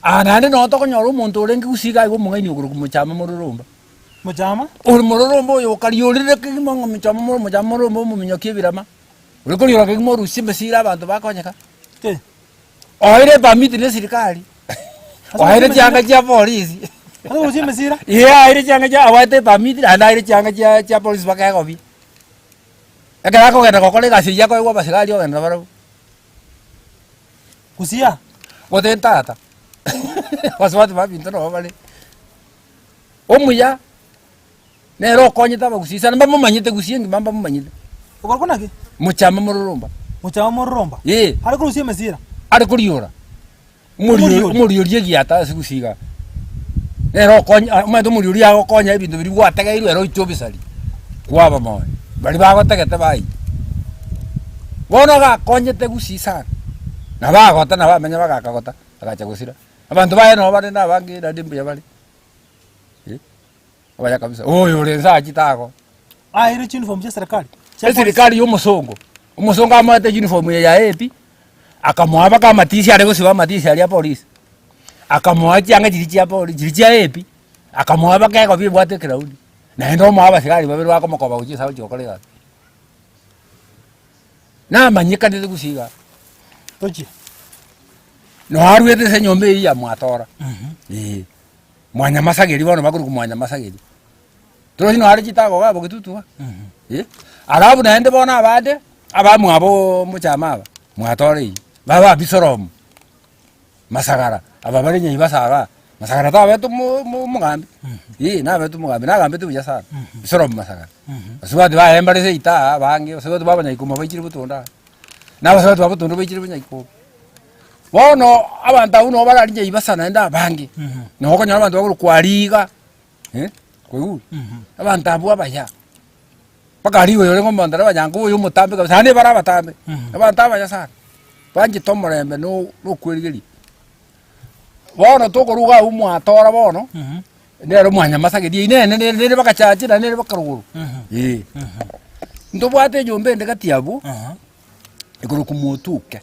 nande no tokonyora omuntu orengi gusiga igo mungaini oguru kumuchama mururumba muchama uri mururumba oyo kariyorire kigimo ngomuchama mururumba muminyo kibirama uri koriora kigimo rusimbe sira abantu bakonyeka oire permit ne serikali oire changa cha polisi ado rusimbe sira oire changa cha awate permit ana oire changa cha polisi bakagobi akara ko genda kokole gasi yako iwa basikali ogenda baro kusia otentata waswati babinto no bale omuya nero konyita bagusisa namba mumanyite gusiengi mamba mumanyite ukorkona ki muchama mururumba ari ko rusimbe sira ari kuriora muri giata sigusiga nero konya mando muri yago konya ibintu biri gwatega iru ero ichobisari kwaba moyo bali bagotegete bai bono ga konyete gusisa na bagota na bamenya bagakagota agacha gusira abantu baye no bari nabangi ndimbu ya bali abaya kabisa oyo lenza chitako iri uniform ya serikali serikali yo musongo amate uniform ya AP akamwaba kama t-shirt gusiba matisi ya polisi akamwa cyanga chiri ya polisi chiri ya AP akamwaba kego bibwate crowd na ndo mwaba serikali babiri bako makoba kuchisa uchokolega na manyika ndi gusiga tochi no haruete se nyombe ya mwatora mwanya masageri bono bakuru kumwanya masageri turo no hari chitago gabo gitutuwa arabu naende bona abade abamwabo muchama aba mwatori baba bisorom masagara aba bari nyi basaga masagara ta betu mugambi na betu mugambi na gambe tu yasa bisorom masagara basubadi ba embare se ita bangi basubadi baba nyi kuma bachiri butonda na basubadi baba butonda bachiri bunyiko bono abantu uno barari nyi basana nda bangi no ko nyama abantu bakuru kwariga kwewu abantu abo abaya paka riwe yore ngombe ndara banyango uyu mutambe kabisa hane bara batambe abantaba ya sana banji tomorembe no kwirigeri bono tokoruga umwa tora bono nero mwanya masagedi nene bakachachira nene bakaruguru ndobwate jombe ndegatiabu iguru kumutuke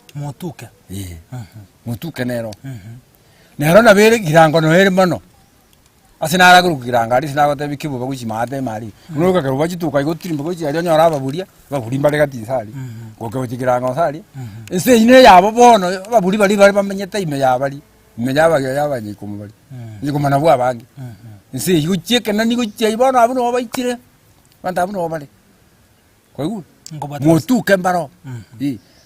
mutuke nero nero na bere girango no here mono asinara guru giranga ari sinagote bikibu baguchimate mari nuruka karuba chituka igotirimba gochi ari nyora baburi mbare gatisari goke girango sari ese ine yabo bono baburi bari bamenyeta ime yabari yabanye kumubari nikomana bwa bangi ese yucheke nani gochi bono abuno baitire banta abuno bale koigu mutuke mbaro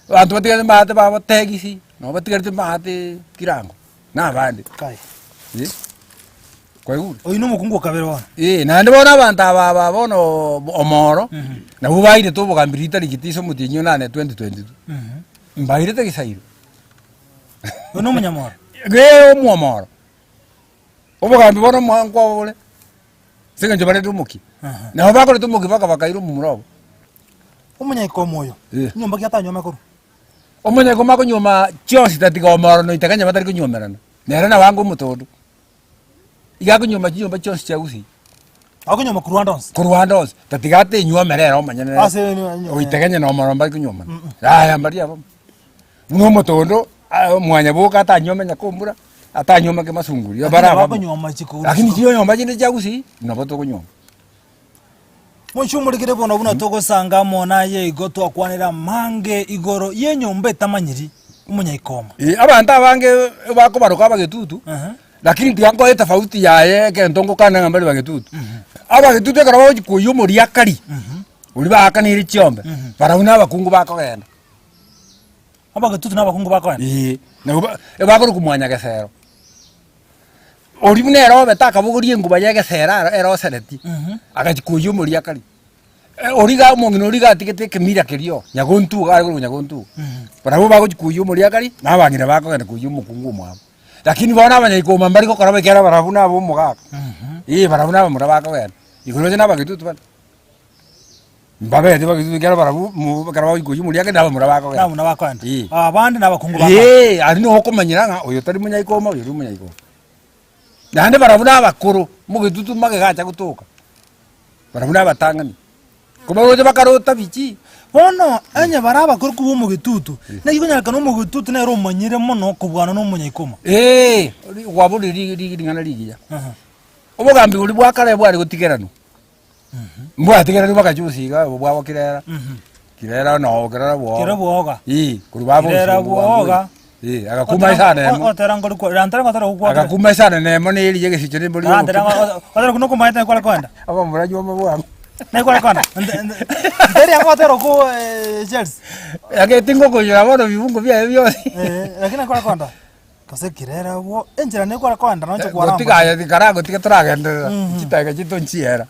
bantu batigate mate baba tegisi no batigate mate kirango na bande kai koigu oyino mukungu kabero wana nande bona abantu aba bono omoro na bubaire to bugambirita ligitiso mutinyo nane 2022 mbaire tegisairo ono munyamoro ge omoro obugambi bono mwanko bole singa njobare tumuki na bakore tumuki bakairo mumurobo umunyeko moyo nyomba kyatanywa makuru omunyeko makonyoma chionsi tatiga omoro no itakanya batari kunyomerana nera na wangu mutodo igakunyoma chiyomba chionsi chagusi akunyoma kurwandons tatigate nywa merera omanyane uitakanya no omoro mbari kunyoma aya mbari abo uno mutodo mwanya boka atanyoma nyakombura atanyoma ke masunguri baraba akunyoma chiko lakini chiyomba chinde chagusi naboto kunyoma Munchumurikire bono buna togosanga mona ye igoto akwanira mange igoro ye nyombe tamanyiri umunyayikoma abantu abange bako baruka bagetutu lakini tiango eta tofauti yaye ke ntongo kana ngambali bagetutu abagetutu karabo kuyo muri akari uri bakanira chiombe barauna abakungu bako genda abagetutu n'abakungu bako genda na bako kumwanya gesero ori munero betaka buguri nguba ya gesera ero sereti agachikuyo muri akari origa mongino origa tikete kemira kerio nyagontu gari nyagontu barabo bago chikuyo muri akari nabangira bako genda kuyo mukungu mwabo lakini bona abanyayikoma mbari ko karabe kera barabo nabo mugaka barabo nabo murabako genda igoroje nabagitutu bana mbabe ati bagitutu kera barabo karabo kuyo muri akari nabo murabako genda nabo nabako genda abandi nabakungu bako ari no komanyira nga uyo tari munyayikoma uyo munyayikoma nande barabuna abakuru mugitutu magacha gutuka barabuna abatangani kuba roje bakarota biki bono anya baraba kuri kubu mugitutu naginyaka no mugitutu nero umanyire mono kubwana no munyayikoma waburi ngana ligiya obugambi uri bwakare bwari gutigerano mbwatigerano bakachusiga bwabo kirera no kirera bwoga kuri babo kirera bwoga agakuma isana oterangori ko rantara ngotara ukwa agakuma isana nemo ne yeli yege sichene mboli otera kuno kumaita kwa kwenda aba murajo mabwa na kwa kwenda nderi ngotera ko Chelsea yage tingo ko yabona bibungo bya byose lakini kwa kwenda kase kirera wo enjira ne kwa kwenda no chokwa gotiga ya dikarago tikatragenda chitaga chitonchiera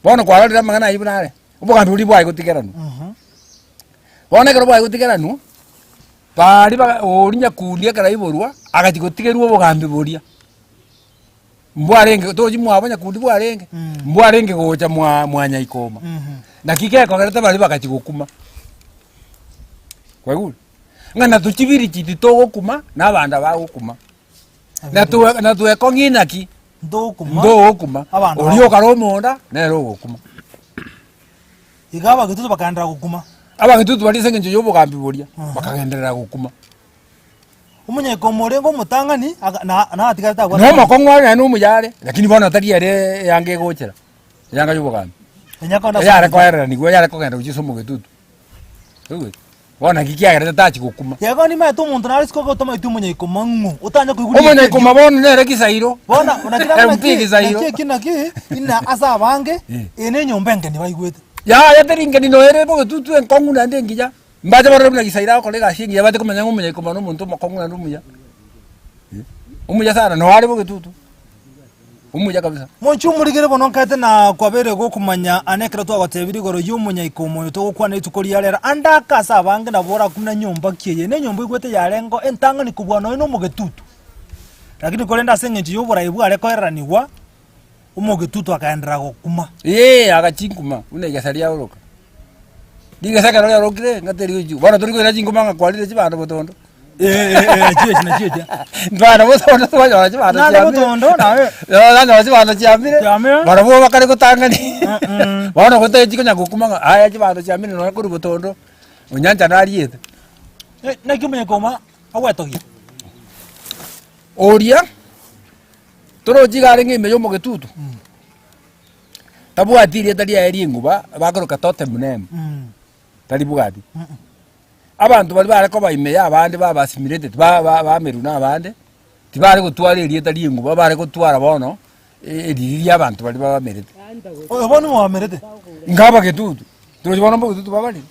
bona kwa rira mangana ibunare ubogambi uri bwa igutigerano bona kero bwa igutigerano bari orinya kulia karaiborwa agatigotigerwa bogambi boria mbwarenge toji mwabanya kundi bwarenge mbwarenge gocha mwanya ikoma nakike ko garata bari bakachigukuma kweguru ngana tuchibiri chiti togokuma nabanda bagukuma natu ekonginaki ndokuma orio karomonda nero gukuma igaba gitutu bakandira gukuma abagitutu bari senge njo bogambi boria bakagenderera gukuma umunyayikoma ngo mutangani na atigata gwa no makongwa no mujare lakini bona tari yare yange gochera yanga yubogambi yare ko yare ni yare ko genda uchiso mugitutu uwe bona kikia yare tachi gukuma yago ni mato muntu nari siko ko toma itu umunyayikoma ngo utanya kwiguri umunyayikoma bona nere kisairo bona unakira na kinaki ina asa bange ene nyombenge ni baigwete ya teringa ni noere bo tutu en kongu na ndengija mbaje baro na gisaira ko lega shingi yabate kumanya ngumunya ko mano muntu makongu na ndumuya umuya sana no ari bo tutu umuya kabisa monchu murigere bono kate na kwabere go kumanya anekera to agatebiri goro yumunya ikomo to kwana itukori yarera andaka sa bange na bora kumna nyomba kiye ne nyomba igwete yarengo entanga ni kubwana no mugetutu lakini kolenda senge nji yobora ibware ko eraniwa Omogitutu akaendera gukuma. Agachinguma une gasaria uroka. Diga saka ro rokire ngateri uju. Bana turi kwira chinguma ngakwalire chibando botondo. Chiwe. Ndwana botondo twanyora chibando. Na botondo nawe. Yo chibando chiamire. Bana bo bakare kutangani. Bana kote chiko nyagukuma aya chibando chiamire no kuri botondo. Unyanja nariete. Na kimenye koma awetogi. Oria. Toro jigare ngime yo mogitutu. Tabu atiri tari eri nguba bakoro katote munemu. Tari bugadi. Abantu bali bare ko baime abandi baba simulated ba meruna abandi. Tibare gutwara eri tari nguba bare gutwara bono eri abantu bali baba merete. Bono mo merete. Ngaba getutu. Toro bono mo getutu babali.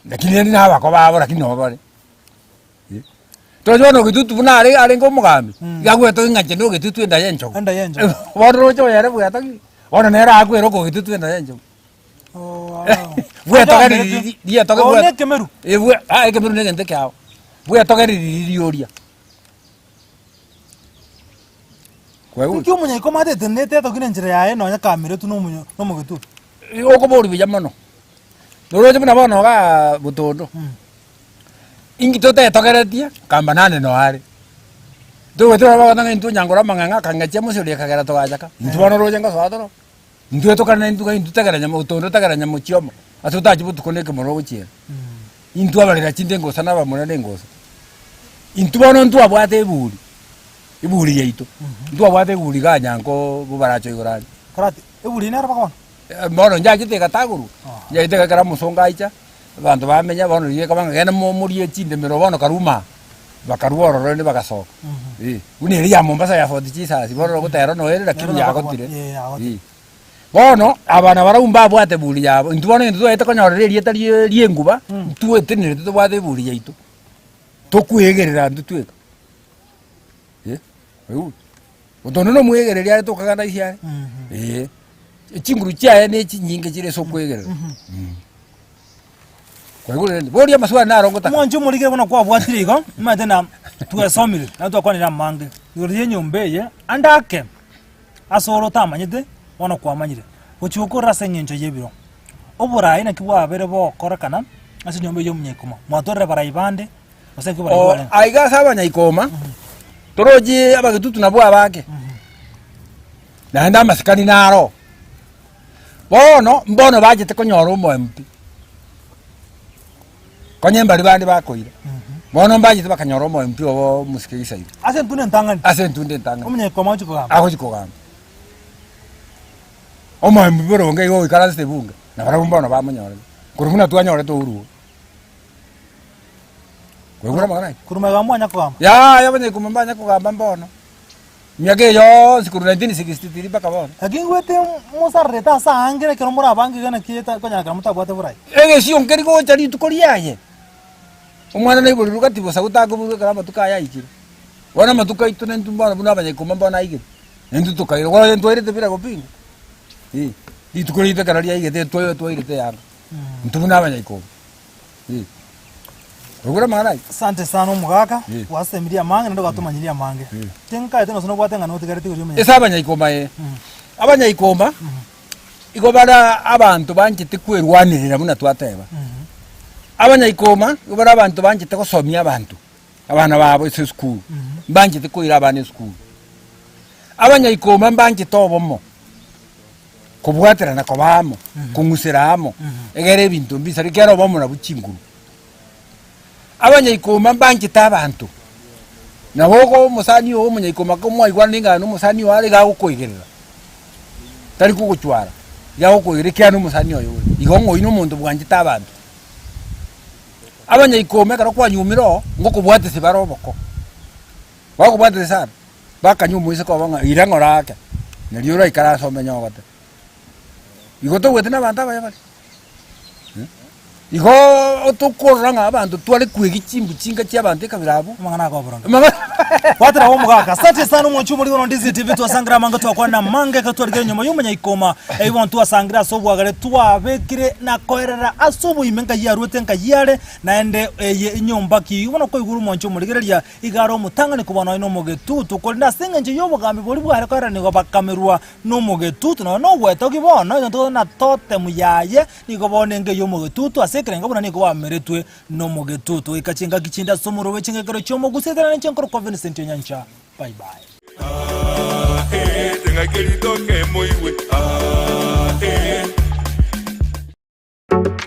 Lakini ni haba ko babo lakini no bale. Tojono getutu bunare are ngo mugambi. Gagweto ngache no getutu enda yencho. Bono cho yare bugata. Ona nera akwero ko getutu enda yencho. Bue togeri dia toge bue. One kemeru. Bue kemeru ne gente kao. Bue togeri rioria. Kwa hiyo kyo munye koma de tenete to kinenjira yae no nya kamera tu no munyo no mugetutu. Oko bori bijamano. Doroje buna bono ga butondo. Ingito te togeretia kambanane no are. Tuwe ba tanga intu nyangora manganga kanga chemo suri kagera to ajaka. Intu bono roje nga swadoro. Intu to kana intu tagara nyamo utondo tagara nyamo chiomo. Atuta jibutu koneke moro uchi. Intu abalira chinde ngosa na bamona nengosa. Intu bono ntu abwate ibuli. Ibuli yeito. Ntu abwate ibuli ga nyanko bubaracho igorani. Karate ibuli nera bakon. Bono njagite gataguru. Njagite gakara musonga icha. Bantu bamenya bono ye kabanga gena muri chinde mero bono karuma. Bakaruoro rende bagasoka. Uni eri ya Mombasa ya 40 Jesus bono gutero no eri lakini yakotire. Bono abana barumba bwate buli yabo. Ntu bono ntu ete konyorere eri etari rienguba. Ntu etenere to bwate buli yaitu. Tokwegerera ntu tweka. Utono no mwegerera ari tokaganda isiare. Chinguru chae ne chinyinge chire sokwegerera. Kwa hiyo boria maswa na rongo ta. Mwanju muligire bona kwa bwatiri ko. Mate na tuesomire. Na to kwanira mange. Yuri nyombeye andake. Asoro tamanyite ona kwa manyire. Uchuko rasa nyencho yebiro. Obura ina kiwa bere bo korakana. Asi nyombe yo mnyekoma. Mwatore bara ibande. Ose kiba ibale. Aiga saba nyaikoma. Toroji abagetutu nabwa bake. Na nda masikani naro. Bono mbono baje te konyoro mo MP. Konyemba libandi bakoira. Bono mbaje te bakanyoro mo MP obo musike isayi. Ase ntune ntangani. Ase ntune ntangani. Omnye koma chiko gamba. Ako chiko gamba. Omo MP boro ngai go ikara ste bunga. Na bara mbono ba manyore. Kurumuna tu anyore to uru. Kwegura magana. Kuruma gamba nya ko gamba. Ya banye kumamba nya ko gamba mbono. Myake yo sikuru 1963 baka bono. Agingwete musarreta sa angere kero mura bangi gana kieta konya kara mutabwate burai. Ege si onkeri go chari tukoriaye. Omwana na ibuli rukati bosa gutaka buru kara matuka ya ikire. Wana matuka itu nentu mbona buna banye kumamba na ikire. Nentu tukairo wala nentu irete bira kopinga. Di tukorite kara ya ikire to irete ya. Ntu buna banye ko. Rugura mangana. Asante sana umugaka. Wasemiria mange ndo gatumanyiria mange. Tenka ete no sono bwatenga no tigarete ko yome. Esa abanyayikoma abanyayikoma igobara abantu banjite kwerwanirira muna twateba. Abanyayikoma igobara abantu banjite kosomya abantu. Abana babo ese school. Banjite koira abana school. Abanyayikoma banjite obomo. Kubwatira na kobamo, kungusiramo. Egere bintu mbisari kero bomo na buchinguru. Abanyayikoma banjite abantu. Na wogo musani wo munyayikoma ko mwaigwa ninga no musani wale ga gukoigerera. Tari kuguchwara. Ya gukoigerekia no musani oyo. Igongo ino muntu bwanjite abantu. Abanyayikoma karo kwa nyumiro ngo kubwate sibaroboko. Bakubwate sana. Bakanyumu ise ko banga irangoraka. Naliura ikara somenya wate. Igoto wete na banta baya bali. igo tukoranga abantu twale kwegichimbu chinga cy'abantu kabirabu mangana ko boronga watira wo mugaka asante sana umwanchu muri wono ndizi tv twasangira manga twakwana mange katwarige nyuma yumanya ikoma eibon twasangira sobwagare twabekire na koerera asubu imenga yarwete nka yare naende inyumba ki ubona ko iguru umwanchu muri gereria igaro mutangani kubona ino mugetutu ko ndasinga nje yobugambi bori bware koera nigo bakamerwa no mugetutu no gweto gibona ndo na tote muyaye nigo bone nge yo mugetutu asekere ngabona nigo wameretwe no mugetutu ikachinga gichinda somuro wechingekero chomo gusetana nchenkoro kwa Vincent Nyancha. Bye bye. Tenga querido que muy